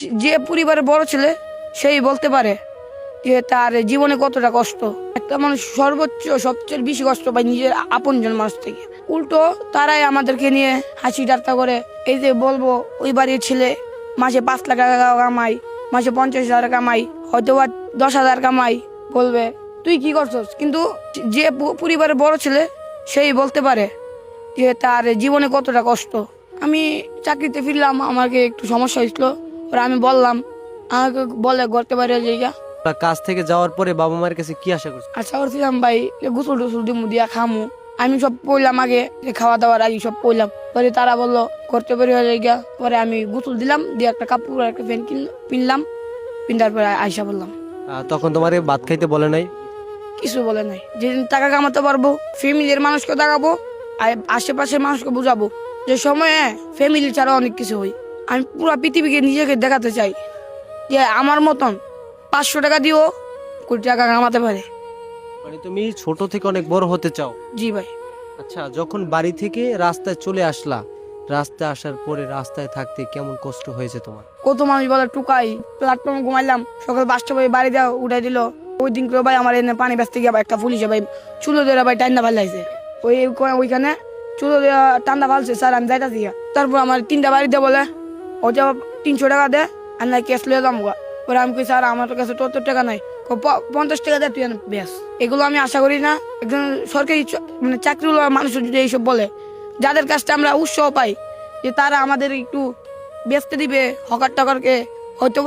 যে পরিবারের বড় ছেলে সেই বলতে পারে যে তার জীবনে কতটা কষ্ট। একটা মানুষ সর্বোচ্চ সবচেয়ে বেশি কষ্ট পায় নিজের আপনজন মানুষ থেকে। উল্টো তারাই আমাদেরকে নিয়ে হাসি ঠাট্টা করে। এই যে বলবো ওই বাড়ির ছেলে মাসে 5 লাখ টাকা কামাই, মাসে 50,000 কামাই, হয়তো বা 10,000 কামাই, বলবে তুই কি করছস। কিন্তু যে পরিবারের বড় ছেলে সেই বলতে পারে যে তার জীবনে কতটা কষ্ট। আমি চাকরিতে ফিরলাম, আমাকে একটু সমস্যা হয়েছিল, ওরা আমি বললাম, আমাকে বলে করতে পারে জায়গা। কাজ থেকে যাওয়ার পরে বাবা মায়ের কাছে কি আশা করছো? আশা করছিলাম ভাই গোসল টোসল দিমু দিয়া খামু। আমি সব পড়লাম আগে, খাওয়া দাওয়ার আগে সব পড়লাম। পরে তারা বললো করতে পারি জায়গা। পরে আমি গোসল দিলাম, দিয়ে একটা কাপড় একটা প্যান্ট কিনলাম, পিন্ধার পরে আয়সা বললাম। তখন তোমার ভাত খাইতে বলে নাই? কিছু বলে নাই। যেদিন টাকা কামাতে পারবো ফ্যামিলির মানুষকে দেখাবো, আর আশেপাশের মানুষকে বুঝাবো যে সময়ে ফ্যামিলি ছাড়া অনেক কিছু হয়। আমি পুরো পৃথিবীকে নিজেকে দেখাতে চাই যে আমার মতন 500 টাকা দিয়েও কোটি টাকা কামাতে পারে। মানে তুমি ছোট থেকে অনেক বড় হতে চাও? জি ভাই। আচ্ছা, যখন বাড়ি থেকে রাস্তায় চলে আসলা, রাস্তায় আসার পরে রাস্তায় থাকতে কেমন কষ্ট হয়েছে তোমার? কত মানুষ বলে টুকাই, প্ল্যাটফর্মে ঘুমাইলাম, সকাল 5টা ভাই বাড়ি দেওয়া উঠাই দিল। ওই দিন করে ভাই আমার এনে পানি ব্যস্ত গিয়ে একটা পুলিশে ভাই চুলো দিয়ে ভাই টান্ডা ফালাইছে। ওইখানে চুলো দিয়ে টান্ডা ফালছে, স্যার আমি যাইতা দিয়া। তারপর আমার 3টা বাড়ি দিয়ে বলে ওটা 300 টাকা দে আর না ক্যাশ লিয়ে যাবো। পরে আমি কই স্যার আমার কাছে তো টাকা নাই। 50 টাকা দে তুই ব্যাস। এগুলো আমি আশা করি না একজন সরকারি মানে চাকরিওয়ালা মানুষ যদি এইসব বলে, যাদের কাছটা আমরা উৎসাহ পাই যে তারা আমাদের একটু বেচতে দিবে হকার টকারকে, হয়তো